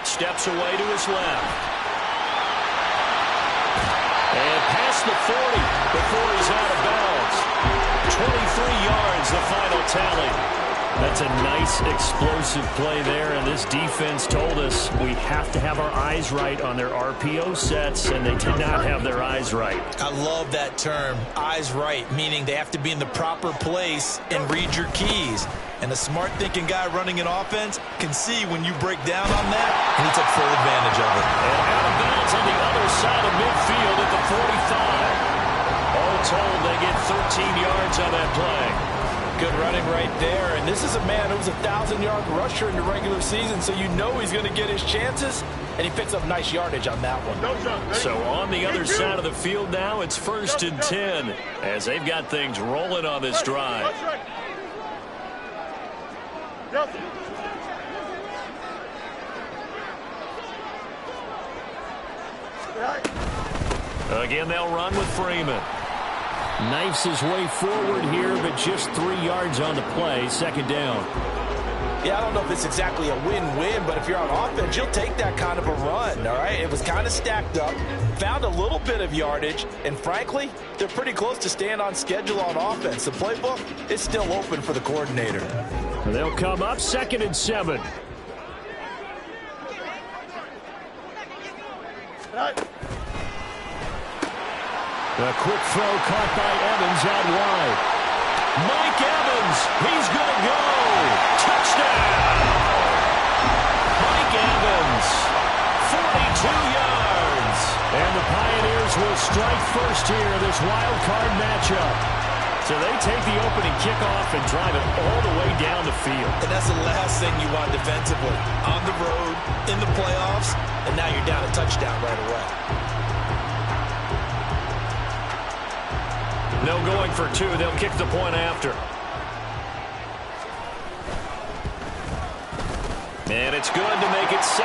Steps away to his left. And past the 40 before he's out of bounds. 23 yards, the final tally. That's a nice explosive play there, and this defense told us we have to have our eyes right on their RPO sets, and they did not have their eyes right. I love that term, eyes right, meaning they have to be in the proper place and read your keys. And a smart thinking guy running an offense can see when you break down on that, and he took full advantage of it. And out of bounds on the other side of midfield at the 45. All told, they get 13 yards on that play. Good running right there, and this is a man who was a 1,000-yard rusher in the regular season, so you know he's going to get his chances, and he picks up nice yardage on that one. So on the other side of the field now, it's 1st and 10, as they've got things rolling on this drive. Again, they'll run with Freeman. Knifes his way forward here, but just 3 yards on the play. 2nd down. Yeah, I don't know if it's exactly a win-win, but if you're on offense, you'll take that kind of a run, all right? It was kind of stacked up, found a little bit of yardage, and frankly, they're pretty close to staying on schedule on offense. The playbook is still open for the coordinator. They'll come up 2nd and 7. A quick throw caught by Evans out wide. Mike Evans, he's going to go. Touchdown! Mike Evans, 42 yards. And the Pioneers will strike first here in this wild card matchup. So they take the opening kickoff and drive it all the way down the field. And that's the last thing you want defensively. On the road, in the playoffs, and now you're down a touchdown right away. No going for 2. They'll kick the point after. And it's good to make it 7-0.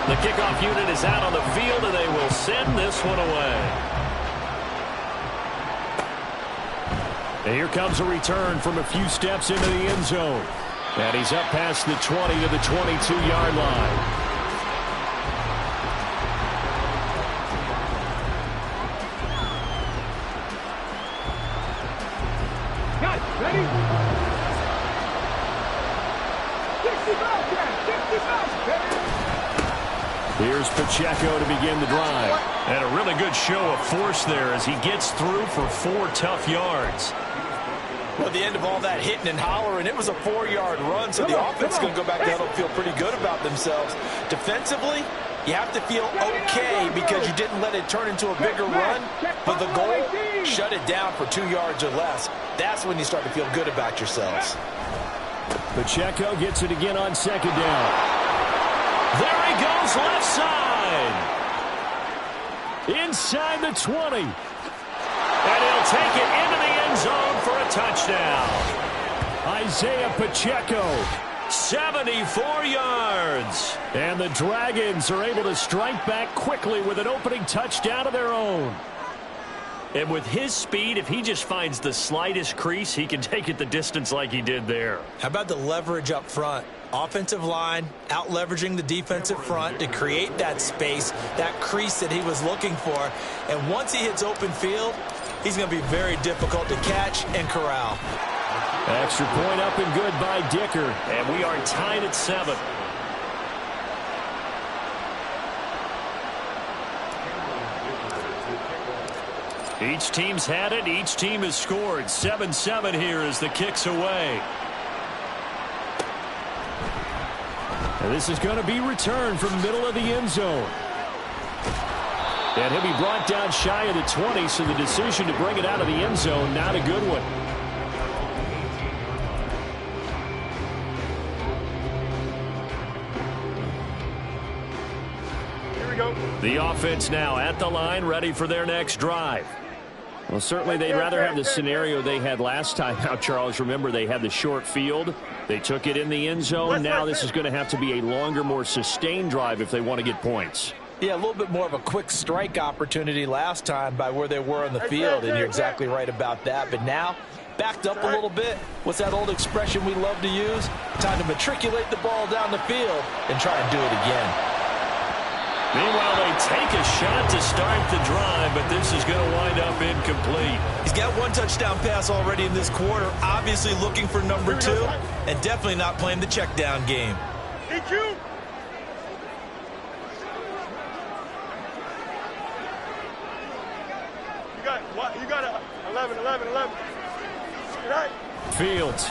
The kickoff unit is out on the field, and they will send this one away. And here comes a return from a few steps into the end zone. And he's up past the 20 to the 22-yard line. Guys, ready? 65, Here's Pacheco to begin the drive. And a really good show of force there as he gets through for 4 tough yards. Well, at the end of all that hitting and hollering, it was a 4-yard run, so the offense is going to go back down and feel pretty good about themselves. Defensively, you have to feel okay because you didn't let it turn into a bigger run, but the goal, shut it down for 2 yards or less. That's when you start to feel good about yourselves. Pacheco gets it again on 2nd down. There he goes, left side. Inside the 20. And he'll take it into the end zone for a touchdown. Isaiah Pacheco, 74 yards. And the Dragons are able to strike back quickly with an opening touchdown of their own. And with his speed, if he just finds the slightest crease, he can take it the distance like he did there. How about the leverage up front? Offensive line out leveraging the defensive front to create that space, that crease that he was looking for. And once he hits open field, he's going to be very difficult to catch and corral. Extra point up and good by Dicker. And we are tied at 7. Each team's had it. Each team has scored. 7-7 here as the kick's away. And this is going to be returned from the middle of the end zone. And he'll be brought down shy of the 20, so the decision to bring it out of the end zone, not a good one. Here we go. The offense now at the line, ready for their next drive. Well, certainly they'd rather have the scenario they had last time out, Charles. Remember, they had the short field. They took it in the end zone. Now this is going to have to be a longer, more sustained drive if they want to get points. Yeah, a little bit more of a quick strike opportunity last time by where they were on the field, and you're exactly right about that. But now, backed up a little bit. What's that old expression we love to use? Time to matriculate the ball down the field and try and do it again. Meanwhile, they take a shot to start the drive, but this is going to wind up incomplete. He's got one touchdown pass already in this quarter, obviously looking for number 2, and definitely not playing the check down game. EQ. You got a 11. Good night. Fields.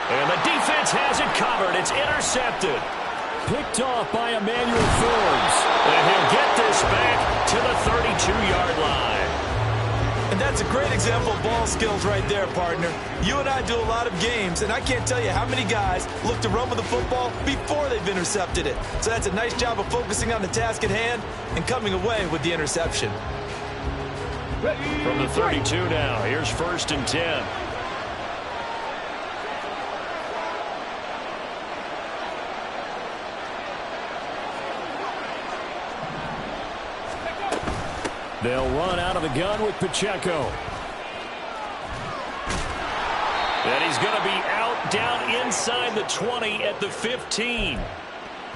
And the defense has it covered. It's intercepted. Picked off by Emmanuel Forbes. And he'll get this back to the 32-yard line. And that's a great example of ball skills right there, partner. You and I do a lot of games, and I can't tell you how many guys look to run with the football before they've intercepted it. So that's a nice job of focusing on the task at hand and coming away with the interception. From the 32 now, here's 1st and 10. They'll run out of the gun with Pacheco. And he's going to be out down inside the 20 at the 15.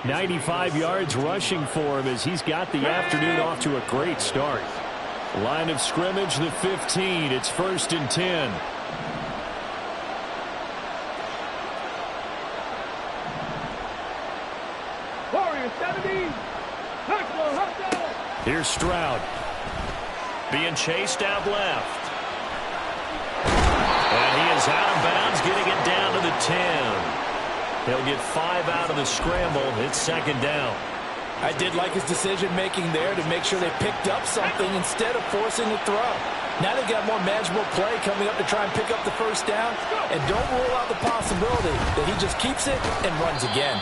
95 yards rushing for him as he's got the afternoon off to a great start. Line of scrimmage, the 15. It's 1st and 10. Warriors 70. Here's Stroud. Being chased out left. And he is out of bounds, getting it down to the 10. He'll get 5 out of the scramble. It's 2nd down. I did like his decision-making there to make sure they picked up something instead of forcing the throw. Now they've got more manageable play coming up to try and pick up the 1st down. And don't rule out the possibility that he just keeps it and runs again.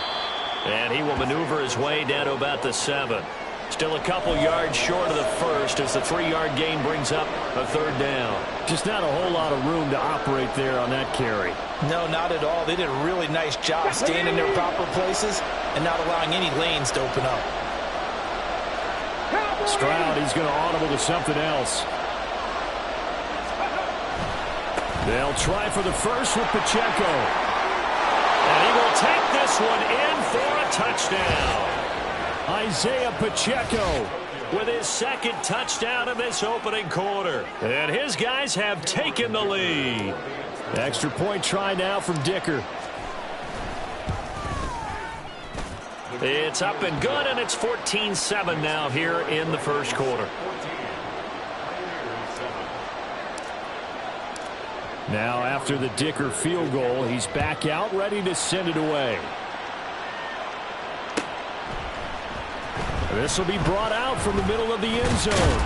And he will maneuver his way down to about the 7. Still a couple yards short of the 1st as the 3-yard gain brings up a 3rd down. Just not a whole lot of room to operate there on that carry. No, not at all. They did a really nice job staying in their proper places and not allowing any lanes to open up. Stroud, he's going to audible to something else. They'll try for the 1st with Pacheco. And he will take this one in for a touchdown. Isaiah Pacheco with his 2nd touchdown in this opening quarter. And his guys have taken the lead. Extra point try now from Dicker. It's up and good, and it's 14-7 now here in the 1st quarter. Now after the Dicker field goal, he's back out ready to send it away. This will be brought out from the middle of the end zone.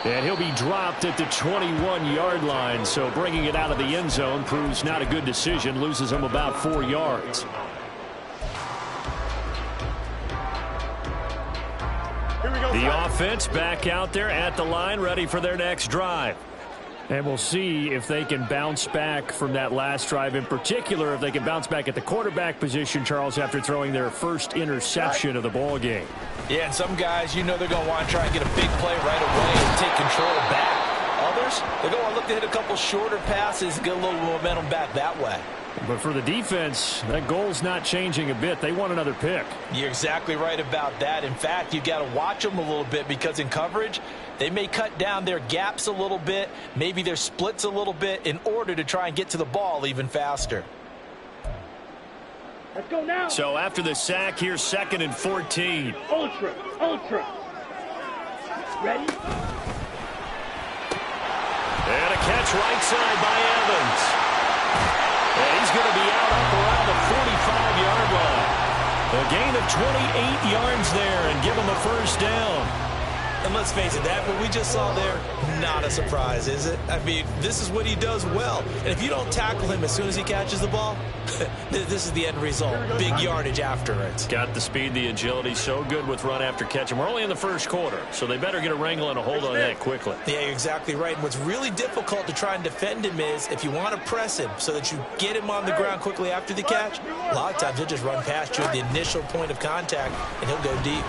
And he'll be dropped at the 21-yard line, so bringing it out of the end zone proves not a good decision, loses him about 4 yards. The offense back out there at the line, ready for their next drive. And we'll see if they can bounce back from that last drive, in particular if they can bounce back at the quarterback position, Charles, after throwing their 1st interception of the ball game. Yeah, and some guys, you know they're going to want to try and get a big play right away and take control back. Others, they're going to look to hit a couple shorter passes and get a little momentum back that way. But for the defense, that goal's not changing a bit. They want another pick. You're exactly right about that. In fact, you've got to watch them a little bit because in coverage, they may cut down their gaps a little bit, maybe their splits a little bit in order to try and get to the ball even faster. Let's go now. So after the sack, here's 2nd and 14. Ultra. Ready? And a catch right side by Evans. And he's going to be out up around the 45-yard line. A gain of 28 yards there and give him a 1st down. And let's face it, that what we just saw there, not a surprise, is it? I mean, this is what he does well. And if you don't tackle him as soon as he catches the ball, this is the end result. Big yardage after it. Got the speed, the agility, so good with run after catch. And we're only in the first quarter, so they better get a wrangle and a hold on that quickly. Yeah, you're exactly right. And what's really difficult to try and defend him is if you want to press him so that you get him on the ground quickly after the catch, a lot of times he'll just run past you at the initial point of contact, and he'll go deep.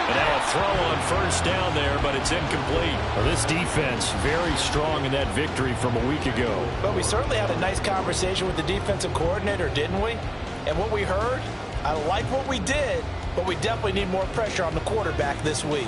And now a throw on first down there, but it's incomplete. Well, this defense very strong in that victory from a week ago. But we certainly had a nice conversation with the defensive coordinator, didn't we? And what we heard, I like what we did, but we definitely need more pressure on the quarterback this week.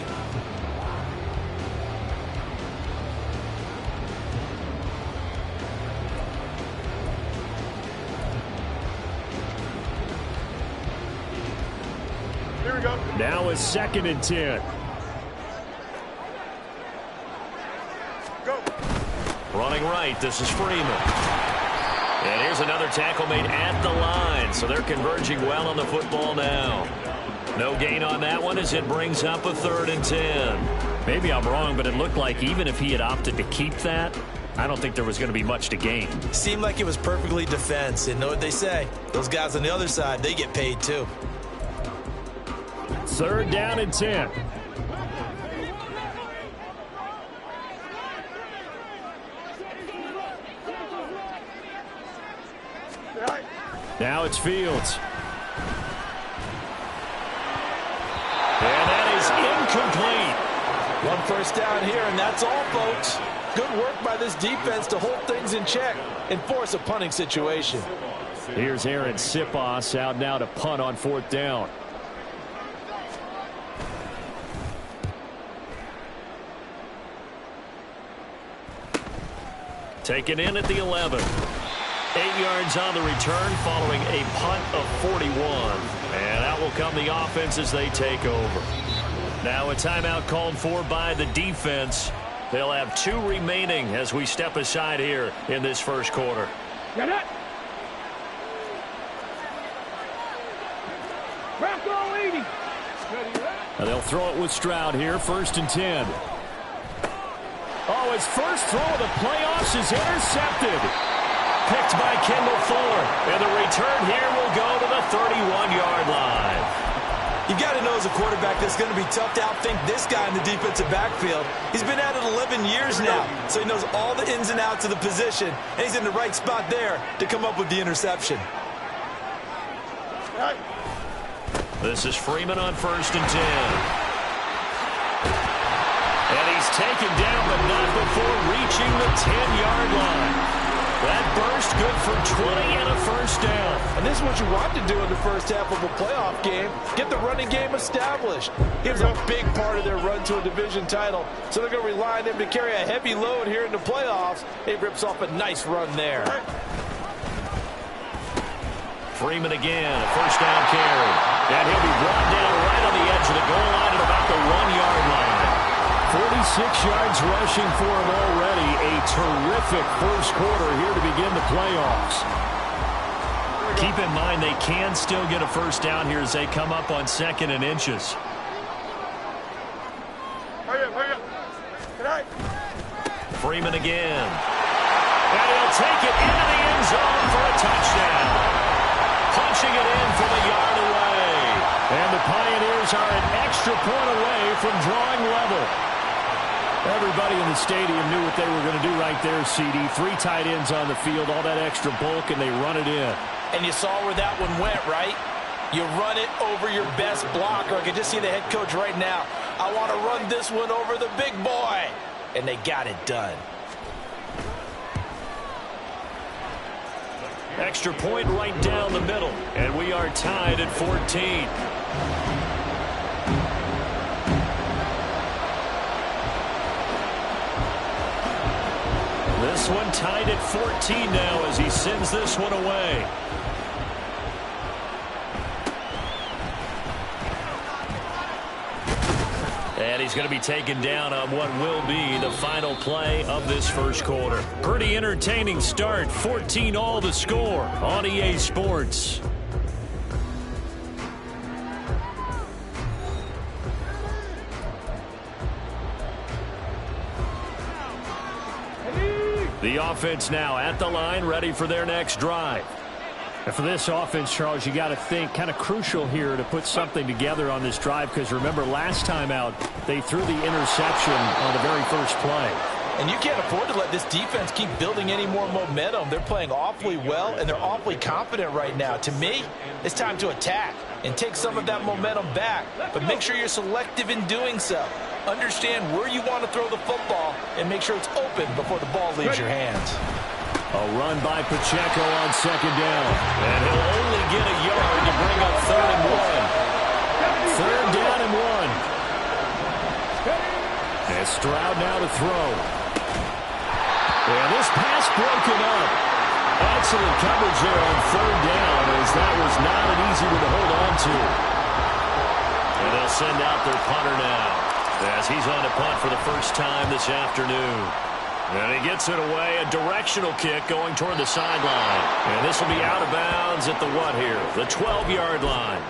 Here we go. Now a 2nd and 10. Go. Running right, this is Freeman. And here's another tackle made at the line, so they're converging well on the football now. No gain on that one as it brings up a 3rd and 10. Maybe I'm wrong, but it looked like even if he had opted to keep that, I don't think there was going to be much to gain. Seemed like it was perfectly defense. And know what they say? Those guys on the other side, they get paid too. 3rd down and 10. Now it's Fields. And that is incomplete. One first down here, and that's all, folks. Good work by this defense to hold things in check and force a punting situation. Here's Aaron Sipos out now to punt on 4th down. Taken in at the 11. 8 yards on the return following a punt of 41. And out will come the offense as they take over. Now a timeout called for by the defense. They'll have 2 remaining as we step aside here in this first quarter. Get it. Back on 80. Now they'll throw it with Stroud here, 1st and 10. Oh, his first throw of the playoffs is intercepted. Picked by Kendall Fuller. And the return here will go to the 31-yard line. You've got to know as a quarterback that it's going to be tough to outthink this guy in the defensive backfield. He's been at it 11 years now, so he knows all the ins and outs of the position, and he's in the right spot there to come up with the interception. This is Freeman on 1st and 10. And he's taken down, but not before reaching the 10-yard line. That burst good for 20 and a first down. And this is what you want to do in the first half of a playoff game. Get the running game established. He was a big part of their run to a division title. So they're going to rely on him to carry a heavy load here in the playoffs. He rips off a nice run there. Freeman again, a first down carry. And he'll be brought down right on the edge of the goal line at about the 1-yard line. 46 yards rushing for him already. A terrific first quarter here to begin the playoffs. Keep in mind they can still get a first down here as they come up on 2nd and inches. Hurry up. Freeman again. And he'll take it into the end zone for a touchdown. Punching it in from a yard away. And the Pioneers are an extra point away from drawing level. Everybody in the stadium knew what they were going to do right there, CD. 3 tight ends on the field, all that extra bulk, and they run it in. And you saw where that one went, right? You run it over your best blocker. I can just see the head coach right now. I want to run this one over the big boy. And they got it done. Extra point right down the middle. And we are tied at 14. This one tied at 14 now as he sends this one away. And he's going to be taken down on what will be the final play of this first quarter. Pretty entertaining start. 14-all the score on EA Sports. The offense now at the line, ready for their next drive. And for this offense, Charles, you got to think kind of crucial here to put something together on this drive, because remember last time out they threw the interception on the very first play. And you can't afford to let this defense keep building any more momentum. They're playing awfully well, and they're awfully confident right now. To me, it's time to attack and take some of that momentum back, but make sure you're selective in doing so. Understand where you want to throw the football and make sure it's open before the ball leaves your hands. A run by Pacheco on second down. And he'll only get a yard to bring up 3rd and 1. 3rd down and 1. And Stroud now to throw. And this pass broken up. Excellent coverage there on 3rd down, as that was not an easy one to hold on to. And they'll send out their punter now, as he's on to punt for the first time this afternoon. And he gets it away, a directional kick going toward the sideline. And this will be out of bounds at the what here? The 12-yard line.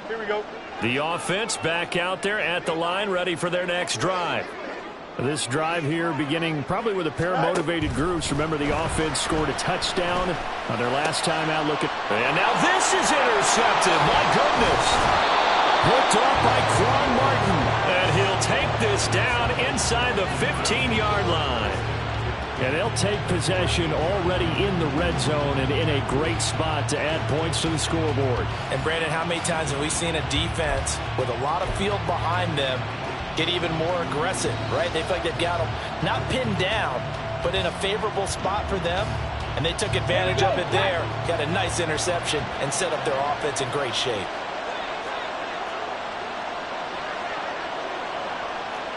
Here we go. The offense back out there at the line, ready for their next drive. This drive here beginning probably with a pair of motivated groups. Remember, the offense scored a touchdown on their last time out. And now this is intercepted. My goodness. Picked off by Quan Martin. And he'll take this down inside the 15-yard line. And they'll take possession already in the red zone and in a great spot to add points to the scoreboard. And, Brandon, how many times have we seen a defense with a lot of field behind them get even more aggressive, right? They feel like they've got them not pinned down, but in a favorable spot for them. And they took advantage of it there, got a nice interception, and set up their offense in great shape.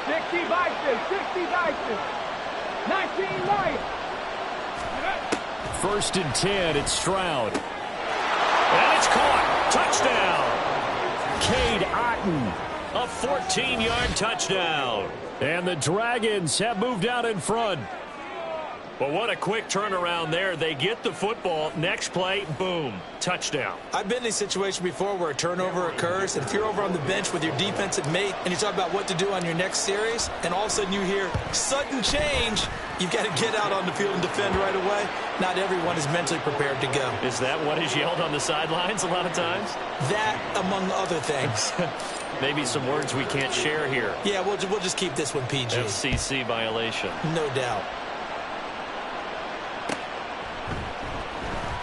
60 Vikings, 60 Vikings. 19 Lions. 1st and 10, it's Stroud. And it's caught. Touchdown. Cade Otton. A 14-yard touchdown. And the Dragons have moved out in front. Well, what a quick turnaround there. They get the football. Next play, boom, touchdown. I've been in a situation before where a turnover occurs, and if you're over on the bench with your defensive mate and you talk about what to do on your next series, and all of a sudden you hear sudden change, you've got to get out on the field and defend right away. Not everyone is mentally prepared to go. Is that what is yelled on the sidelines a lot of times? That, among other things. Maybe some words we can't share here. Yeah, we'll just keep this one PG. FCC violation. No doubt.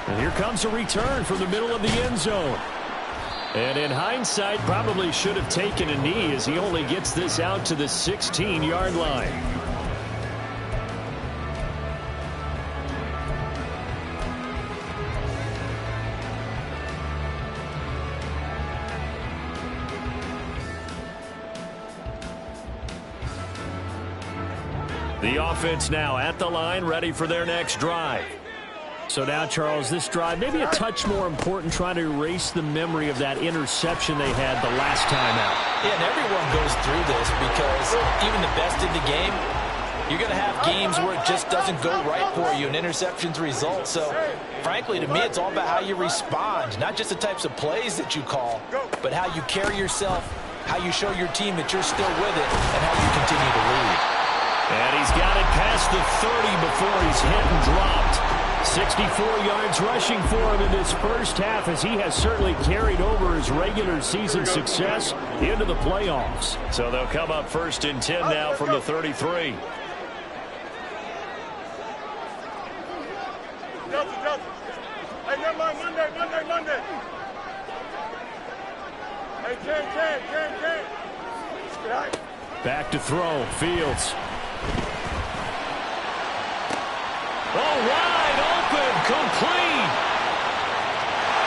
And here comes a return from the middle of the end zone. And in hindsight, probably should have taken a knee, as he only gets this out to the 16-yard line. The offense now at the line, ready for their next drive. So now, Charles, this drive maybe a touch more important, trying to erase the memory of that interception they had the last time out. Yeah, and everyone goes through this, because even the best in the game, you're going to have games where it just doesn't go right for you and interceptions result. So, frankly, to me, it's all about how you respond, not just the types of plays that you call, but how you carry yourself, how you show your team that you're still with it, and how you continue to lead. And he's got it past the 30 before he's hit and dropped. 64 yards rushing for him in this first half, as he has certainly carried over his regular season success into the playoffs. So they'll come up 1st and 10 now from the 33. Delta. Hey, never mind, Monday. Hey, Ken. Right. Back to throw, Fields. Wide open, complete.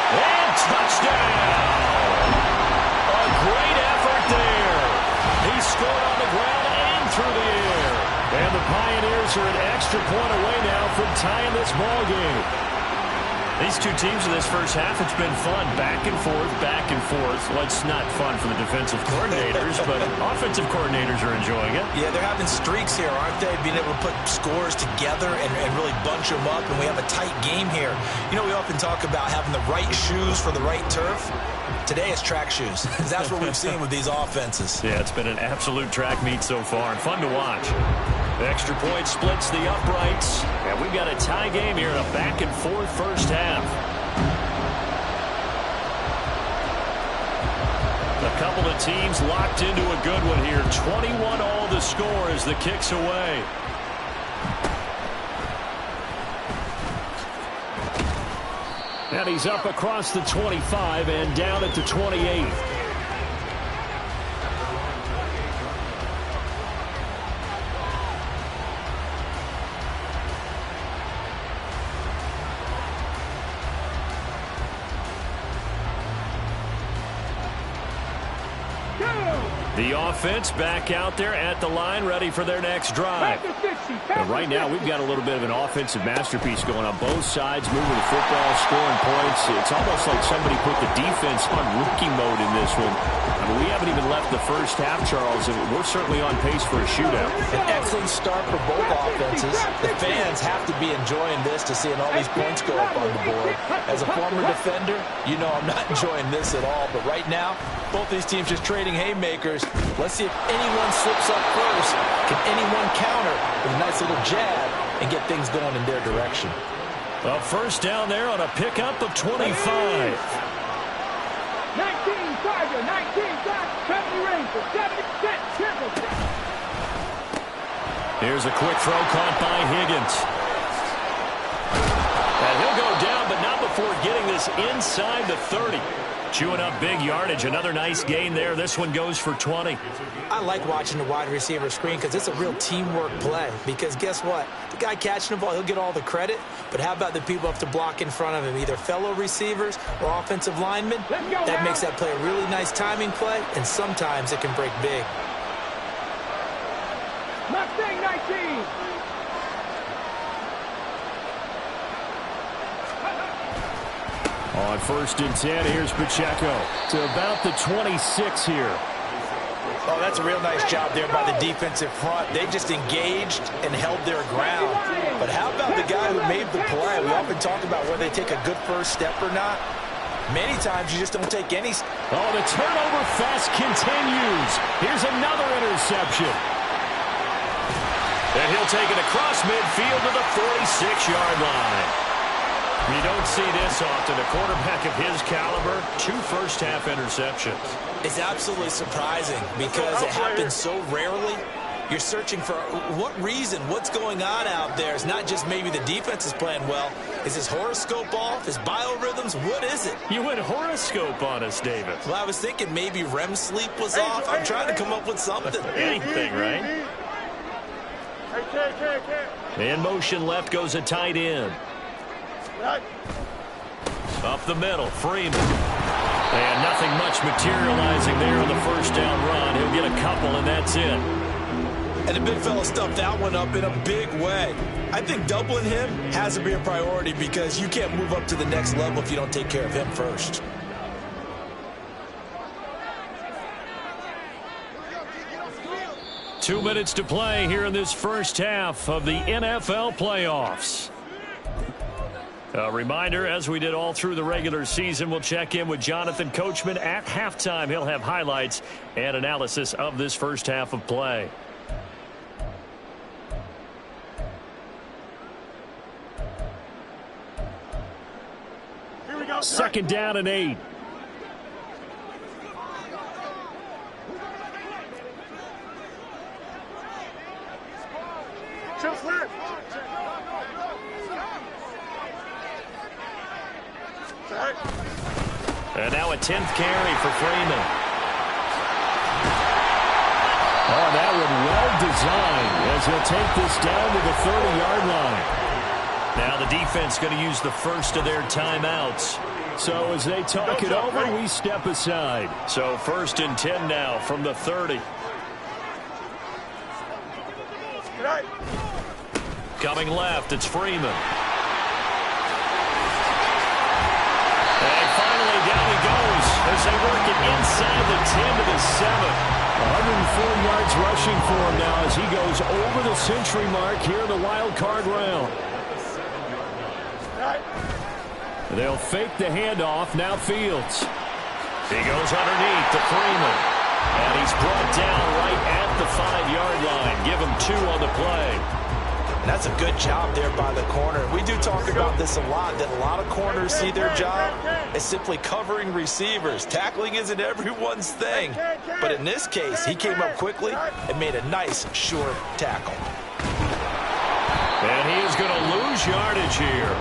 And touchdown. A great effort there. He scored on the ground and through the air. And the Pioneers are an extra point away now from tying this ball game. These two teams in this first half, it's been fun. Back and forth, back and forth. Well, it's not fun for the defensive coordinators, but offensive coordinators are enjoying it. Yeah, they're having streaks here, aren't they? Being able to put scores together and really bunch them up, and we have a tight game here. You know, we often talk about having the right shoes for the right turf. Today it's track shoes, because that's what we've seen with these offenses. Yeah, it's been an absolute track meet so far, and fun to watch. The extra point splits the uprights, and we've got a tie game here in a back-and-forth first half. A couple of teams locked into a good one here. 21 all the score as the kick's away. And he's up across the 25 and down at the 28. The offense back out there at the line, ready for their next drive. But right now, we've got a little bit of an offensive masterpiece going on both sides, moving the football, scoring points. It's almost like somebody put the defense on rookie mode in this one. I mean, we haven't even left the first half, Charles, and we're certainly on pace for a shootout. An excellent start for both offenses. The fans have to be enjoying this to seeing all these points go up on the board. As a former defender, you know I'm not enjoying this at all. But right now, both these teams just trading haymakers. Let's see if anyone slips up first. Can anyone counter with a nice little jab and get things going in their direction? A first down there on a pickup of 25. 19, Tiger, 19, Tiger, 70 range for 70%. Careful. Here's a quick throw caught by Higgins. And he'll go down, but not before getting this inside the 30. Chewing up big yardage. Another nice gain there. This one goes for 20. I like watching the wide receiver screen because it's a real teamwork play. Because guess what? The guy catching the ball, he'll get all the credit. But how about the people have to block in front of him, either fellow receivers or offensive linemen? That makes that play a really nice timing play, and sometimes it can break big. Mustang 19. On first and 10, here's Pacheco to about the 26 here. Oh, that's a real nice job there by the defensive front. They just engaged and held their ground. But how about the guy who made the play? We often talk about whether they take a good first step or not. Many times you just don't take any. Oh, the turnover fest continues. Here's another interception. And he'll take it across midfield to the 46-yard line. You don't see this often. A quarterback of his caliber, 2 first-half interceptions. It's absolutely surprising because it happens so rarely. You're searching for what reason, what's going on out there. It's not just maybe the defense is playing well. Is his horoscope off? His biorhythms? What is it? You went horoscope on us, David. Well, I was thinking maybe REM sleep was off. I'm trying to come up with something. Anything, right? In motion left goes a tight end. Up the middle, Freeman. And nothing much materializing there on the first down run. He'll get a couple, and that's it. And the big fella stuffed that one up in a big way. I think doubling him has to be a priority because you can't move up to the next level if you don't take care of him first. Two minutes to play here in this first half of the NFL playoffs. A reminder, as we did all through the regular season, we'll check in with Jonathan Coachman at halftime. He'll have highlights and analysis of this first half of play. Here we go. Second down and 8. Just left. And now a 10th carry for Freeman. Oh, that one well designed as he'll take this down to the 30-yard line. Now the defense going to use the first of their timeouts. So as they talk it over, we step aside. So first and 10 now from the 30. Coming left, it's Freeman. as they work it inside the 10 to the 7. 104 yards rushing for him now as he goes over the century mark here in the wild card round. They'll fake the handoff. Now Fields. He goes underneath to Freeman. And he's brought down right at the 5-yard line. Give him 2 on the play. And that's a good job there by the corner. We do talk about this a lot, that a lot of corners see their job as simply covering receivers. Tackling isn't everyone's thing. But in this case, he came up quickly and made a nice, short tackle. And he is going to lose yardage here.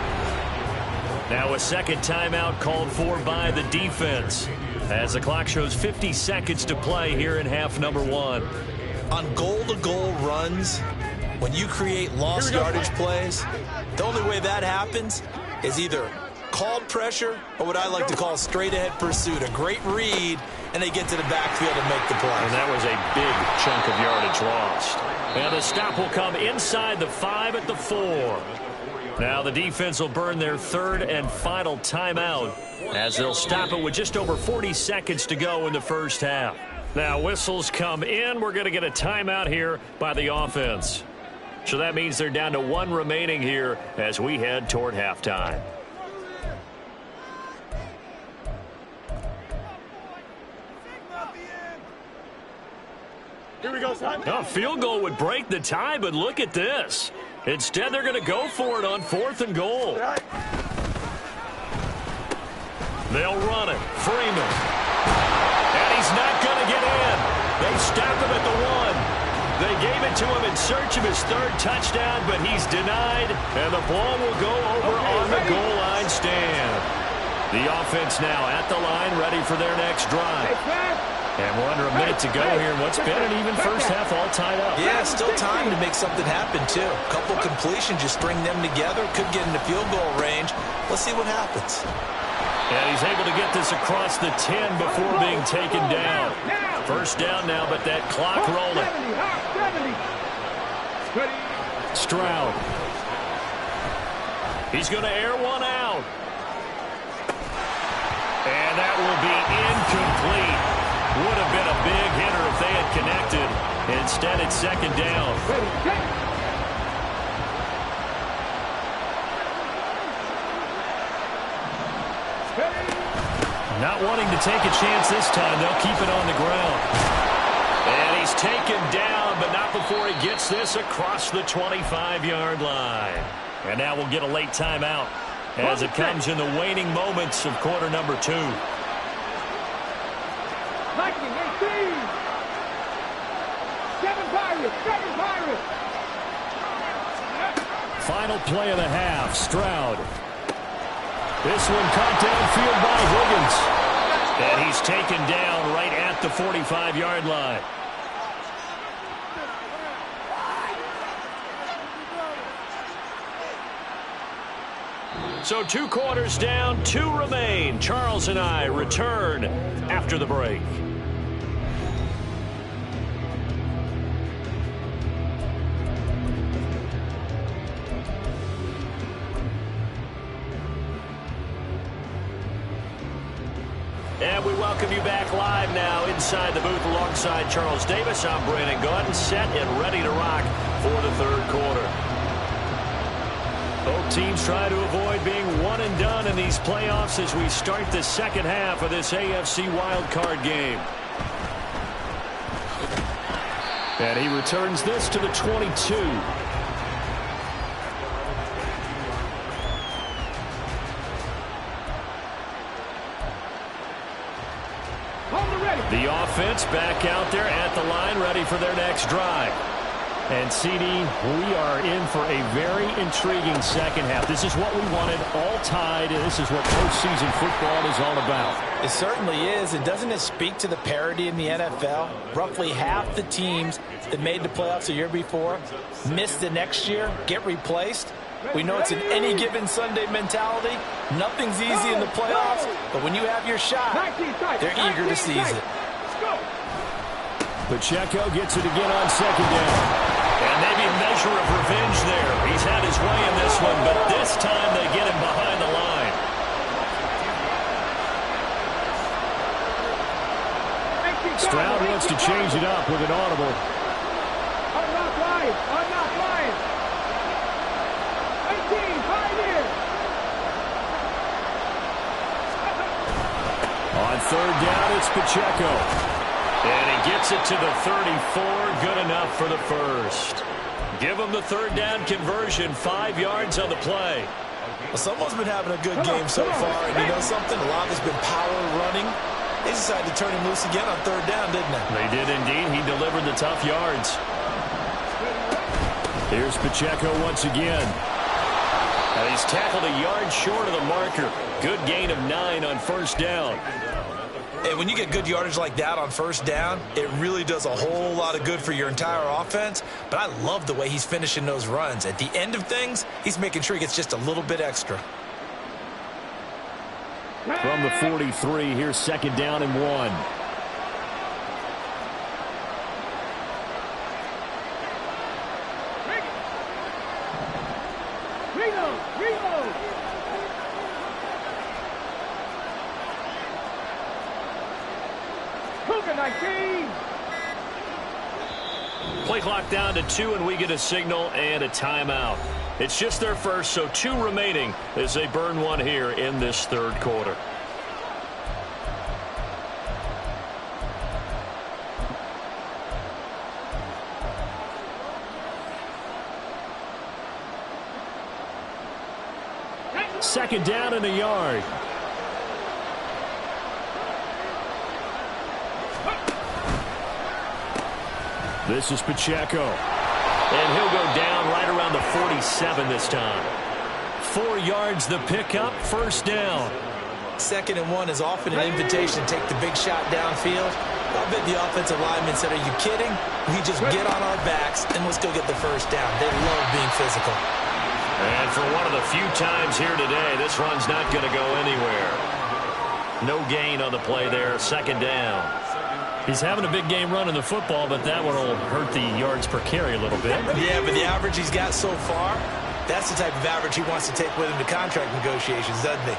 Now a second timeout called for by the defense, as the clock shows 50 seconds to play here in half number 1. On goal-to-goal runs, when you create lost yardage plays, the only way that happens is either called pressure or what I like to call straight-ahead pursuit. A great read, and they get to the backfield and make the play. And that was a big chunk of yardage lost. And the stop will come inside the 5 at the 4. Now the defense will burn their third and final timeout as they'll stop it with just over 40 seconds to go in the first half. Now whistles come in. We're going to get a timeout here by the offense. So that means they're down to 1 remaining here as we head toward halftime. Here we go, son. A field goal would break the tie, but look at this. Instead, they're going to go for it on 4th and goal. They'll run it. Freeman. And he's not going to get in. They stop him at the 1. They gave it to him in search of his 3rd touchdown, but he's denied, and the ball will go over on the goal line stand. The offense now at the line, ready for their next drive. And we're under a minute to go here, and what's been an even first half all tied up. Yeah, still time to make something happen, too. A couple completions, just string them together. Could get into field goal range. Let's see what happens. And he's able to get this across the 10 before being taken down. First down now, but that clock rolling. Stroud. He's going to air one out. And that will be incomplete. Would have been a big hitter if they had connected. Instead, it's second down. Not wanting to take a chance this time. They'll keep it on the ground. And he's taken down, but not before he gets this across the 25-yard line. And now we'll get a late timeout as it comes in the waning moments of quarter number 2. Final play of the half, Stroud. This one caught downfield by Higgins. And he's taken down right at the 45-yard line. So 2 quarters down, 2 remain. Charles and I return after the break. And we welcome you back live now inside the booth alongside Charles Davis. I'm Brandon Gaudin, set and ready to rock for the 3rd quarter. Both teams try to avoid being one and done in these playoffs as we start the second half of this AFC wildcard game. And he returns this to the 22. The offense back out there at the line, ready for their next drive. And, CD, we are in for a very intriguing second half. This is what we wanted, all tied, and this is what postseason football is all about. It certainly is, and doesn't it speak to the parity in the NFL? Roughly half the teams that made the playoffs the year before miss the next year, get replaced. We know it's an any given Sunday mentality. Nothing's easy in the playoffs, but when you have your shot, they're eager to seize it. Pacheco gets it again on second down. And maybe a measure of revenge there. He's had his way in this one, but this time they get him behind the line. Stroud wants to change it up with an audible. Unlock line. Unlock line. 18, high here. On third down, it's Pacheco. And he gets it to the 34. Good enough for the first. Give him the third down conversion. 5 yards on the play. Well, someone's been having a good game so far, and you know something? A lot has been power running. They decided to turn him loose again on third down, didn't they? They did indeed. He delivered the tough yards. Here's Pacheco once again. And he's tackled a yard short of the marker. Good gain of 9 on first down. And when you get good yardage like that on first down, it really does a whole lot of good for your entire offense. But I love the way he's finishing those runs. At the end of things, he's making sure he gets just a little bit extra. From the 43, here's second down and 1. Reload. Cougar 19. Play clock down to 2, and we get a signal and a timeout. It's just their first, so 2 remaining as they burn one here in this third quarter. Second down and a yard. This is Pacheco. And he'll go down right around the 47 this time. 4 yards the pickup, first down. 2nd and 1 is often an invitation to take the big shot downfield. I bet the offensive lineman said, are you kidding? We just get on our backs and let's go get the first down. They love being physical. And for one of the few times here today, this run's not going to go anywhere. No gain on the play there, second down. He's having a big game running the football, but that one will hurt the yards per carry a little bit. Yeah, but the average he's got so far, that's the type of average he wants to take with him to contract negotiations, doesn't he?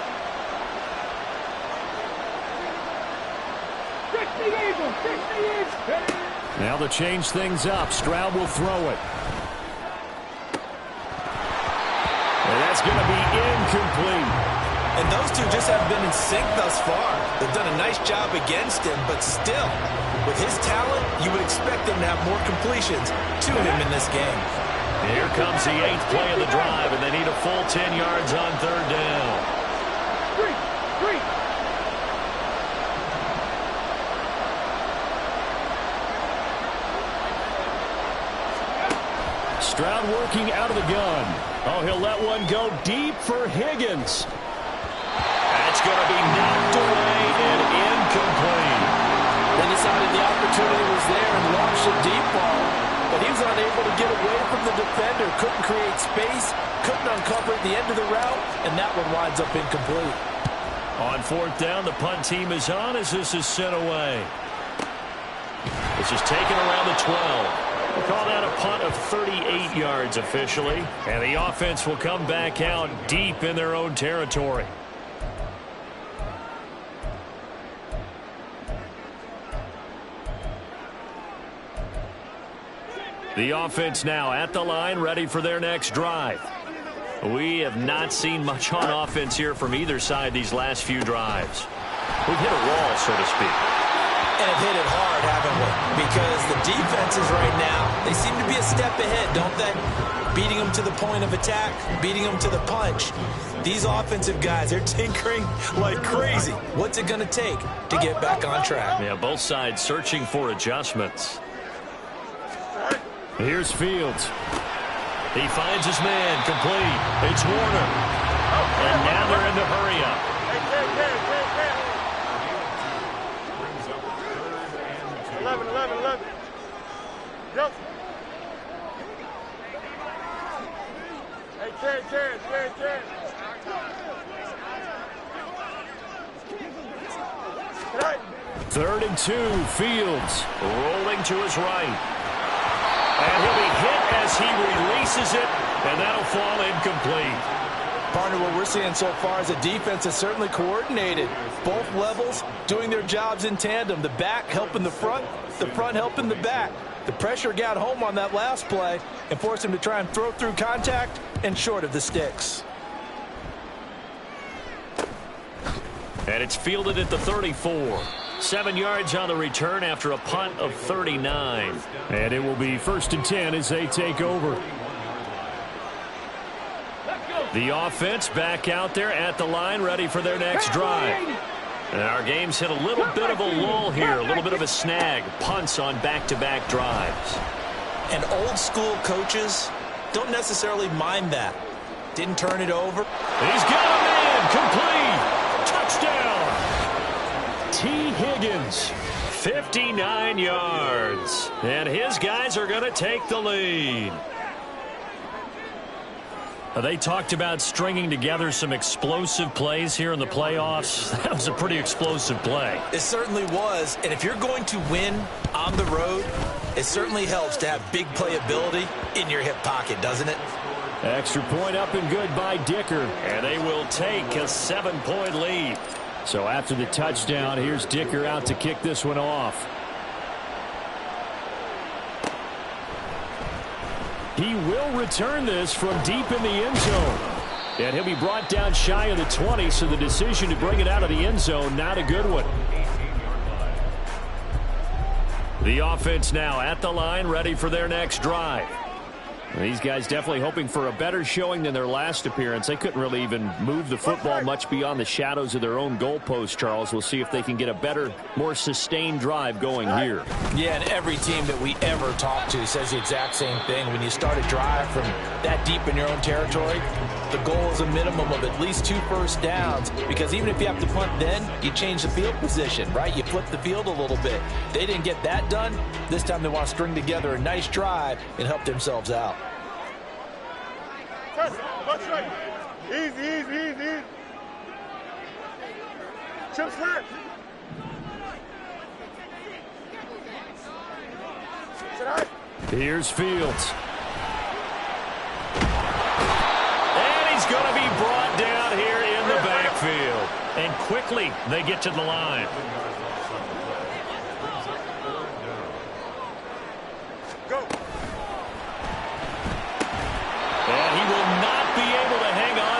60 Eagles, 60 Eagles. Now to change things up, Stroud will throw it. And that's going to be incomplete. And those two just haven't been in sync thus far. They've done a nice job against him, but still, with his talent, you would expect them to have more completions to him in this game. Here comes the 8th play of the drive, and they need a full 10 yards on third down. Three. Stroud working out of the gun. Oh, he'll let one go deep for Higgins. That's going to be knocked away and incomplete. They decided the opportunity was there and launched a deep ball, but he was unable to get away from the defender, couldn't create space, couldn't uncover at the end of the route, and that one winds up incomplete. On fourth down, the punt team is on as this is sent away. This is taken around the 12. We'll call that a punt of 38 yards officially, and the offense will come back out deep in their own territory. The offense now at the line, ready for their next drive. We have not seen much on offense here from either side these last few drives. We've hit a wall, so to speak. And have hit it hard, haven't we? Because the defenses right now, they seem to be a step ahead, don't they? Beating them to the point of attack, beating them to the punch. These offensive guys, they're tinkering like crazy. What's it going to take to get back on track? Yeah, both sides searching for adjustments. Here's Fields. He finds his man, complete. It's Warner. And now they're in the hurry up. Yep. Hey, Jared. 3rd and 2, Fields rolling to his right. And he'll be hit as he releases it, and that'll fall incomplete. Partner, what we're seeing so far is a defense that's certainly coordinated. Both levels doing their jobs in tandem. The back helping the front helping the back. The pressure got home on that last play and forced him to try and throw through contact and short of the sticks. And it's fielded at the 34. 7 yards on the return after a punt of 39. And it will be 1st and 10 as they take over. The offense back out there at the line, ready for their next drive. And our game's hit a little bit of a lull here, a little bit of a snag. Punts on back-to-back drives. And old school coaches don't necessarily mind that. Didn't turn it over. He's got a man, complete, touchdown. T. Higgins, 59 yards. And his guys are going to take the lead. They talked about stringing together some explosive plays here in the playoffs. That was a pretty explosive play. It certainly was. And if you're going to win on the road, it certainly helps to have big playability in your hip pocket, doesn't it? Extra point up and good by Dicker. And they will take a 7-point lead. So after the touchdown, here's Dicker out to kick this one off. He will return this from deep in the end zone. And he'll be brought down shy of the 20, so the decision to bring it out of the end zone, not a good one. The offense now at the line, ready for their next drive. These guys definitely hoping for a better showing than their last appearance. They couldn't really even move the football much beyond the shadows of their own goalpost, Charles. We'll see if they can get a better, more sustained drive going here. Yeah, and every team that we ever talk to says the exact same thing. When you start a drive from that deep in your own territory, the goal is a minimum of at least 2 first downs, because even if you have to punt then, you change the field position, right? You flip the field a little bit. They didn't get that done. This time they want to string together a nice drive and help themselves out. Easy. Chips hurt. Here's Fields. And he's going to be brought down here in the backfield. And quickly they get to the line.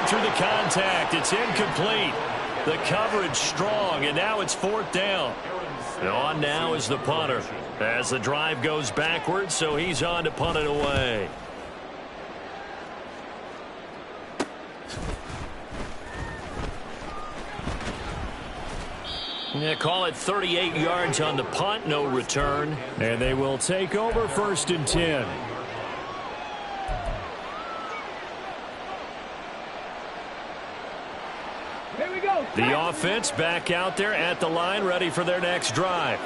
Through the contact. It's incomplete. The coverage strong, and now it's 4th down. And on now is the punter as the drive goes backwards, so he's on to punt it away. Yeah, call it 38 yards on the punt, no return. And they will take over 1st and 10. The offense back out there at the line, ready for their next drive.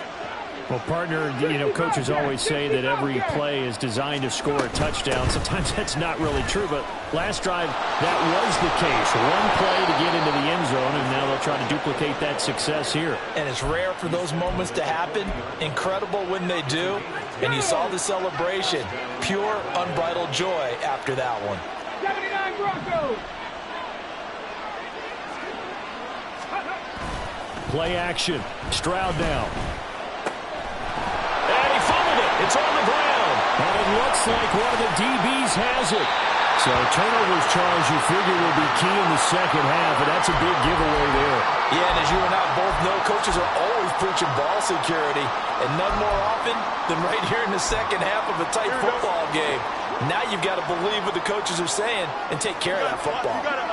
Well, partner, coaches always say that every play is designed to score a touchdown. Sometimes that's not really true, but last drive, that was the case. One play to get into the end zone, and now they'll try to duplicate that success here. And it's rare for those moments to happen. Incredible when they do. And you saw the celebration. Pure, unbridled joy after that one. 79 Broncos. Play action. Stroud now. And he fumbled it. It's on the ground. And it looks like one of the DBs has it. So turnovers, Charles, you figure will be key in the second half, and that's a big giveaway there. Yeah, and as you and I both know, coaches are always preaching ball security, and none more often than right here in the second half of a tight football game. Now you've got to believe what the coaches are saying and take care of that football. You got to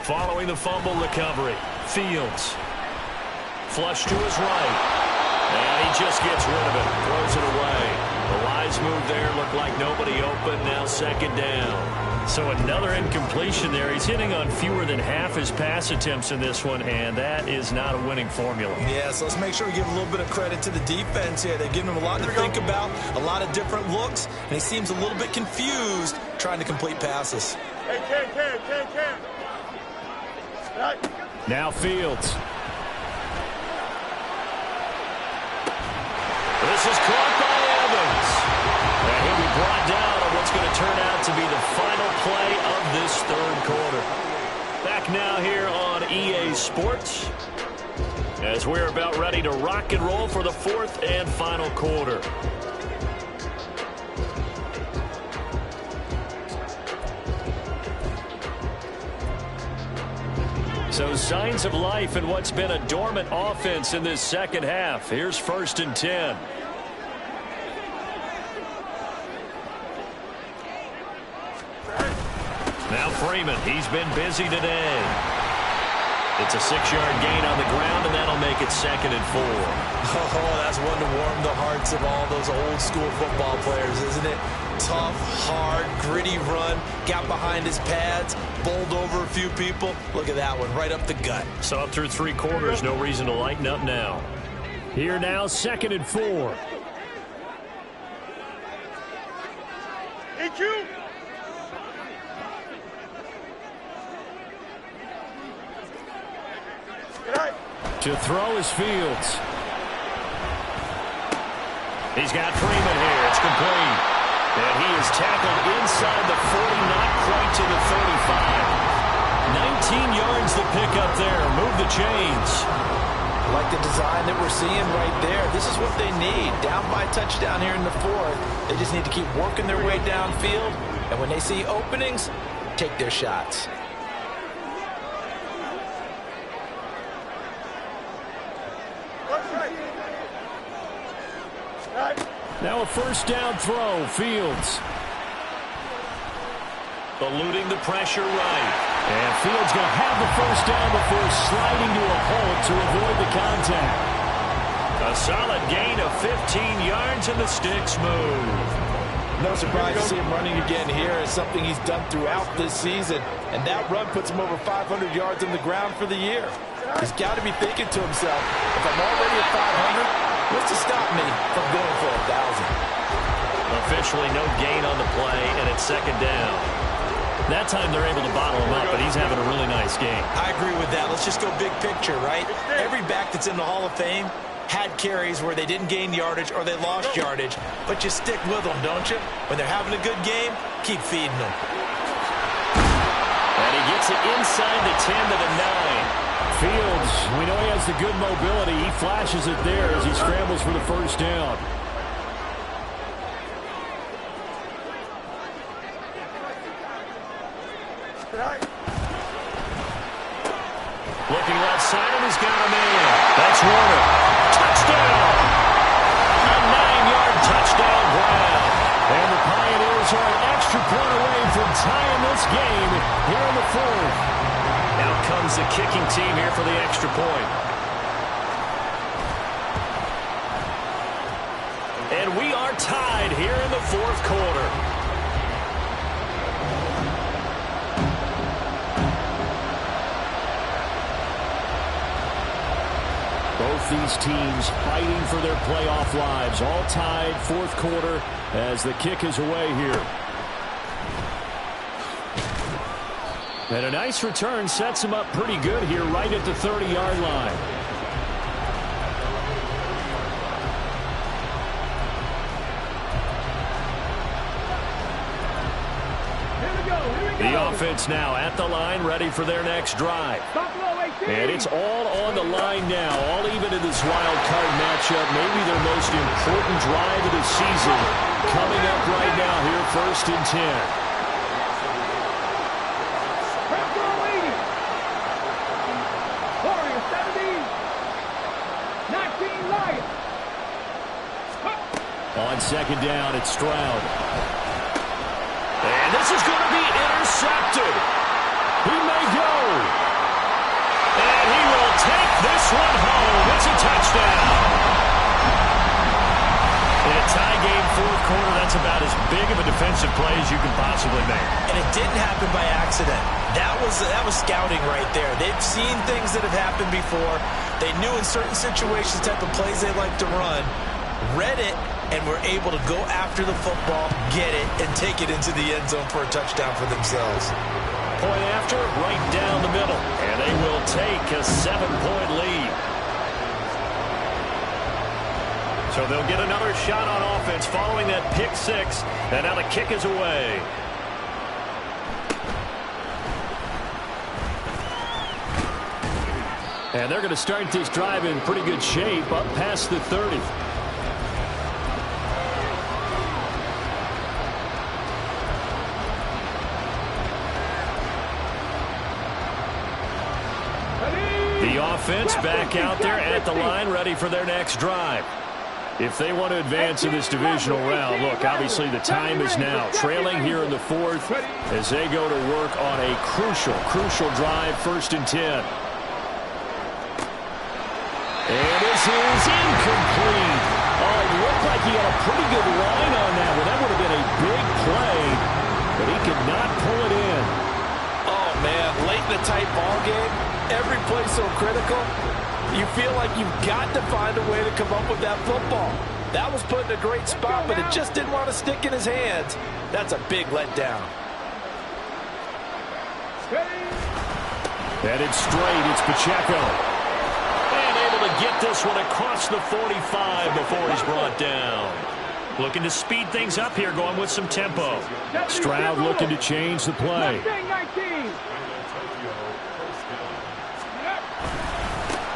Following the fumble recovery, Fields. Flush to his right. And he just gets rid of it. Throws it away. The wise move there. Looked like nobody open. Now 2nd down. So another incompletion there. He's hitting on fewer than half his pass attempts in this one, and that is not a winning formula. Yeah, so let's make sure we give a little bit of credit to the defense here. They've given him a lot to think about, a lot of different looks, and he seems a little bit confused trying to complete passes. Hey, Cam. Now Fields. is caught by Evans. And he'll be brought down on what's going to turn out to be the final play of this third quarter. Back now here on EA Sports as we're about ready to rock and roll for the fourth and final quarter. So signs of life in what's been a dormant offense in this second half. Here's 1st and 10. Now Freeman, he's been busy today. It's a 6-yard gain on the ground, and that'll make it 2nd and 4. Oh, that's one to warm the hearts of all those old school football players, isn't it? Tough, hard, gritty run, got behind his pads, bowled over a few people. Look at that one, right up the gut. So up through 3 quarters, no reason to lighten up now. Here now, 2nd and 4. Hit you. To throw is Fields. He's got Freeman here. It's complete. And he is tackled inside the 40, not quite to the 35. 19 yards the pickup there. Move the chains. I like the design that we're seeing right there. This is what they need. Down by touchdown here in the fourth. They just need to keep working their way downfield. And when they see openings, take their shots. Now a 1st down throw, Fields. Eluding the pressure right. And Fields going to have the 1st down before sliding to a halt to avoid the contact. A solid gain of 15 yards and the sticks move. No surprise to see him running again here. It's something he's done throughout this season. And that run puts him over 500 yards on the ground for the year. He's got to be thinking to himself, if I'm already at 500, what's to stop me from going for 1,000? Officially no gain on the play, and it's 2nd down. That time they're able to bottle him up, but he's having a really nice game. I agree with that. Let's just go big picture, right? Every back that's in the Hall of Fame had carries where they didn't gain yardage or they lost yardage, but you stick with them, don't you? When they're having a good game, keep feeding them. And he gets it inside the 10 to the 9. Fields, we know he has the good mobility. He flashes it there as he scrambles for the 1st down. Looking left side, and he's got a man. That's Warner. Touchdown! A 9-yard touchdown ground. And the Pioneers are an extra point away from tying this game here in the 4th. Out comes the kicking team here for the extra point. And we are tied here in the 4th quarter. Both these teams fighting for their playoff lives. All tied, 4th quarter as the kick is away here. And a nice return sets him up pretty good here right at the 30-yard line. The offense now at the line, ready for their next drive. And it's all on the line now, all even in this wild card matchup. Maybe their most important drive of the season coming up right now here, 1st and 10. On 2nd down, it's Stroud. And this is going to be intercepted. He may go. And he will take this one home. It's a touchdown. In a tie game, 4th quarter, that's about as big of a defensive play as you can possibly make. And it didn't happen by accident. That was scouting right there. They've seen things that have happened before. They knew in certain situations the type of plays they like to run, read it, and were able to go after the football, get it, and take it into the end zone for a touchdown for themselves. Point after, right down the middle. And they will take a 7-point lead. So they'll get another shot on offense following that pick six. And now the kick is away. And they're going to start this drive in pretty good shape up past the 30. The offense back out there at the line, ready for their next drive. If they want to advance in this divisional round, look, obviously the time is now. Trailing here in the fourth as they go to work on a crucial drive, 1st and 10. And this is incomplete. Oh, it looked like he had a pretty good line on that one. That would have been a big play, but he could not pull it in. Oh, man, late in the tight ball game, every play so critical. You feel like you've got to find a way to come up with that football. That was put in a great spot, but it just didn't want to stick in his hands. That's a big letdown. Headed straight, it's Pacheco. To get this one across the 45 before he's brought down. Looking to speed things up here, going with some tempo. Stroud looking to change the play.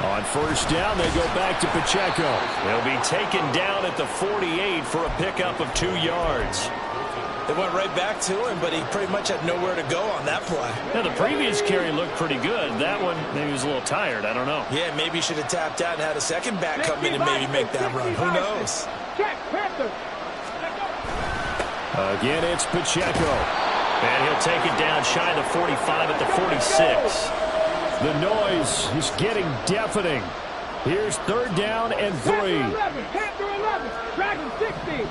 On 1st down, they go back to Pacheco. They'll be taken down at the 48 for a pickup of 2 yards. They went right back to him, but he pretty much had nowhere to go on that play. Now, the previous carry looked pretty good. That one, maybe he was a little tired. I don't know. Yeah, maybe he should have tapped out and had a second back come in and maybe make that run. Who knows? Again, it's Pacheco. And he'll take it down shy of the 45 at the 46. The noise is getting deafening. Here's 3rd down and 3. 11, Dragon 60.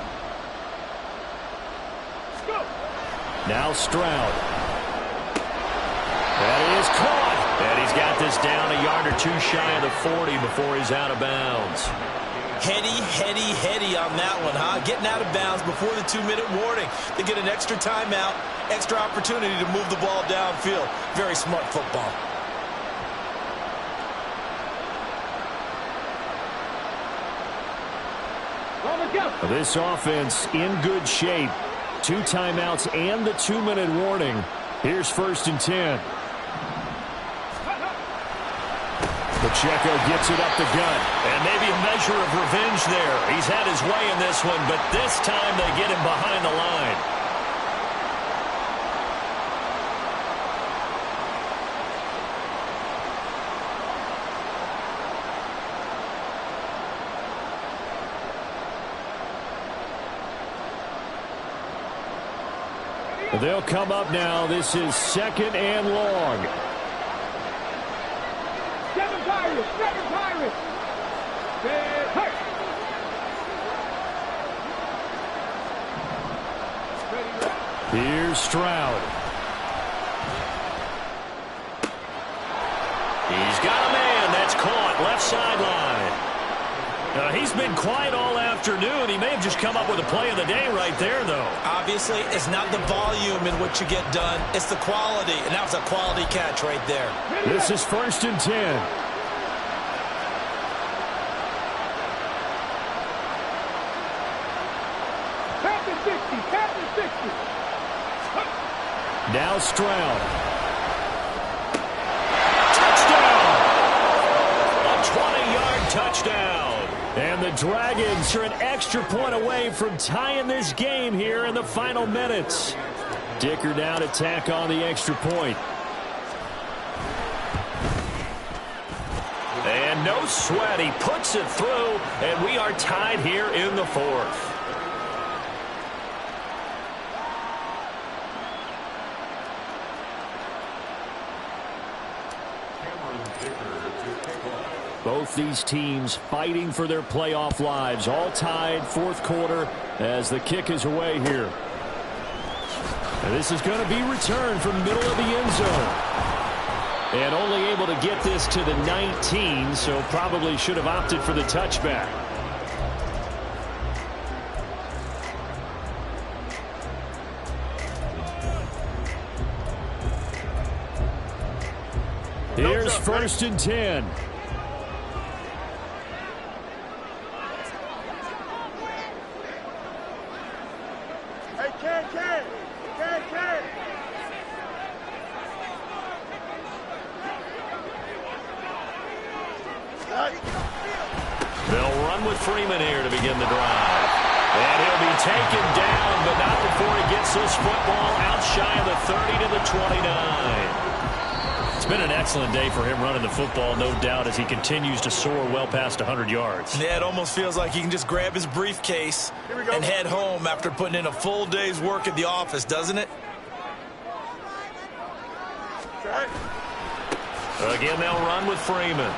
Now Stroud. That is caught. And he's got this down a yard or 2 shy of the 40 before he's out of bounds. Heady on that one, huh? Getting out of bounds before the 2-minute warning. They get an extra timeout, extra opportunity to move the ball downfield. Very smart football. This offense in good shape. 2 timeouts and the 2-minute warning. Here's 1st and 10. Pacheco gets it up the gut. And maybe a measure of revenge there. He's had his way in this one, but this time they get him behind the line. They'll come up now. This is 2nd and long. 7 Pirates. Here's Stroud. He's got a man. That's caught. Left sideline. He's been quiet all afternoon. He may have just come up with a play of the day right there, though. Obviously, it's not the volume in what you get done. It's the quality, and that was a quality catch right there. This is 1st and 10. Captain 60. Now Stroud. Touchdown! A 20-yard touchdown. And the Dragons are an extra point away from tying this game here in the final minutes. Dicker down to tack on the extra point. And no sweat. He puts it through, and we are tied here in the 4th. Both these teams fighting for their playoff lives. All tied, 4th quarter as the kick is away here. And this is going to be returned from the middle of the end zone. And only able to get this to the 19, so probably should have opted for the touchback. Here's 1st and 10. They'll run with Freeman here to begin the drive. And he'll be taken down, but not before he gets this football out shy of the 30 to the 29. It's been an excellent day for him running the football, no doubt, as he continues to soar well past 100 yards. Yeah, it almost feels like he can just grab his briefcase and head home after putting in a full day's work at the office, doesn't it? Again, they'll run with Freeman.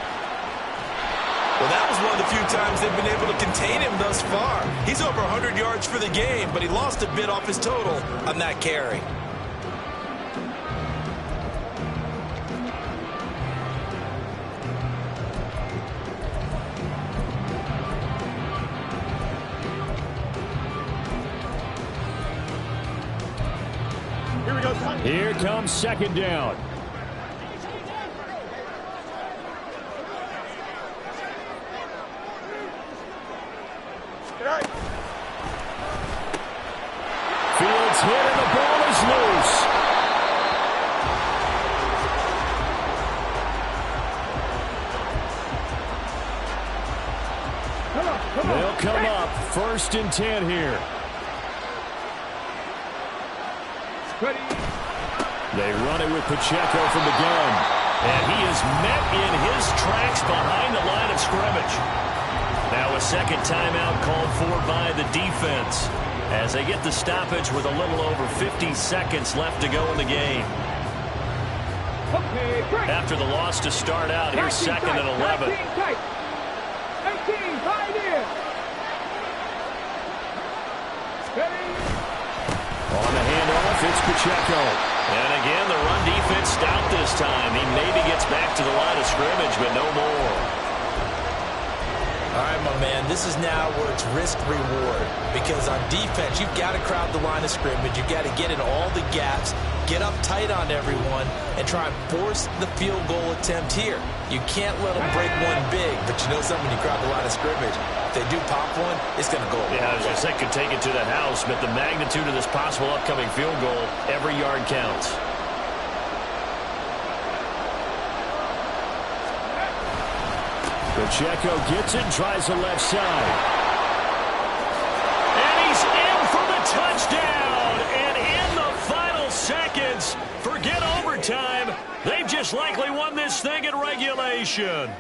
Well, that was one of the few times they've been able to contain him thus far. He's over 100 yards for the game, but he lost a bit off his total on that carry. Here comes second down. Fields hit and the ball is loose. They'll come up 1st and 10 here. They run it with Pacheco from the gun. And he is met in his tracks behind the line of scrimmage. Now a second timeout called for by the defense as they get the stoppage with a little over 50 seconds left to go in the game. After the loss to start out, here's 2nd and 11. 19 5 in. On the handoff, it's Pacheco. And again, the run defense stout this time. He maybe gets back to the line of scrimmage, but no more. All right, my man, this is now where it's risk-reward. Because on defense, you've got to crowd the line of scrimmage. You've got to get in all the gaps, get up tight on everyone, and try and force the field goal attempt here. You can't let them break one big, but you know something, when you crowd the line of scrimmage, if they do pop one, it's going to go. Yeah, I was just thinking, take it to the house, but the magnitude of this possible upcoming field goal, every yard counts. Pacheco gets it, tries the left side. And he's in for the touchdown. And in the final seconds, forget overtime. They've just likely won this thing in regulation.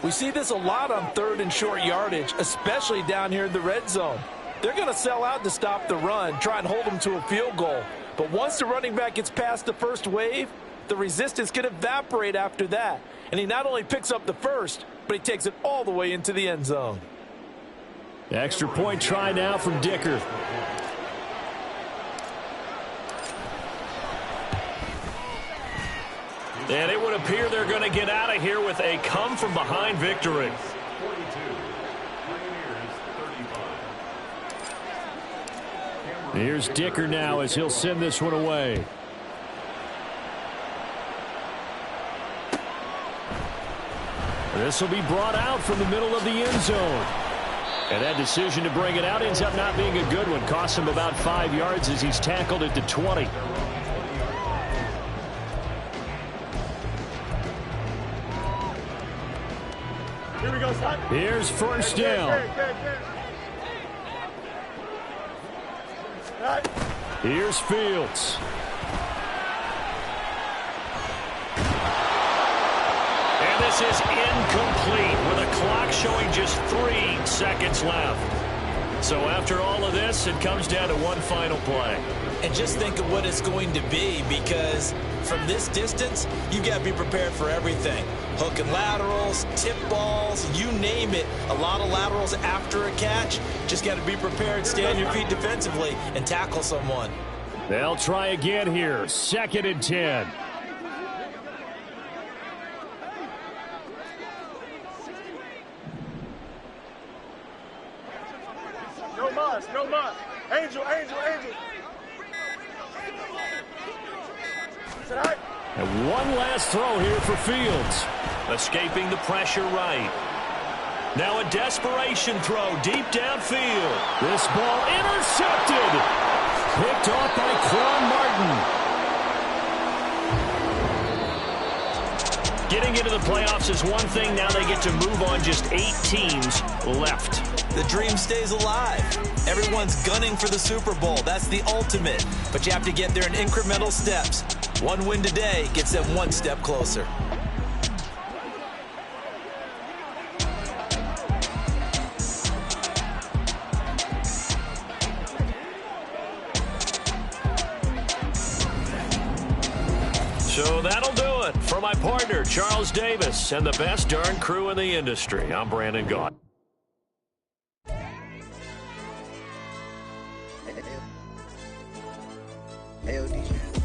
We see this a lot on 3rd and short yardage, especially down here in the red zone. They're going to sell out to stop the run, try and hold them to a field goal. But once the running back gets past the first wave, the resistance can evaporate after that. And he not only picks up the first, but he takes it all the way into the end zone. Extra point try now from Dicker. And it would appear they're going to get out of here with a come-from-behind victory. Here's Dicker now as he'll send this one away. This will be brought out from the middle of the end zone. And that decision to bring it out ends up not being a good one. Costs him about 5 yards as he's tackled at the 20. Here we go, son. Here's first down. Here's Fields. And this is incomplete with a clock showing just 3 seconds left. So after all of this, it comes down to one final play. And just think of what it's going to be, because from this distance, you've got to be prepared for everything. Hook and laterals, tip balls, you name it. A lot of laterals after a catch. Just got to be prepared, stay on your feet defensively, and tackle someone. They'll try again here. 2nd and 10. No muss, no muss. Angel, angel, angel. And one last throw here for Fields. Escaping the pressure right. Now a desperation throw deep downfield. This ball intercepted. Picked off by Quan Martin. Getting into the playoffs is one thing. Now they get to move on. Just 8 teams left. The dream stays alive. Everyone's gunning for the Super Bowl. That's the ultimate. But you have to get there in incremental steps. One win today gets them one step closer. So that'll do it for my partner, Charles Davis, and the best darn crew in the industry. I'm Brandon Gaudin. Hey, DJ.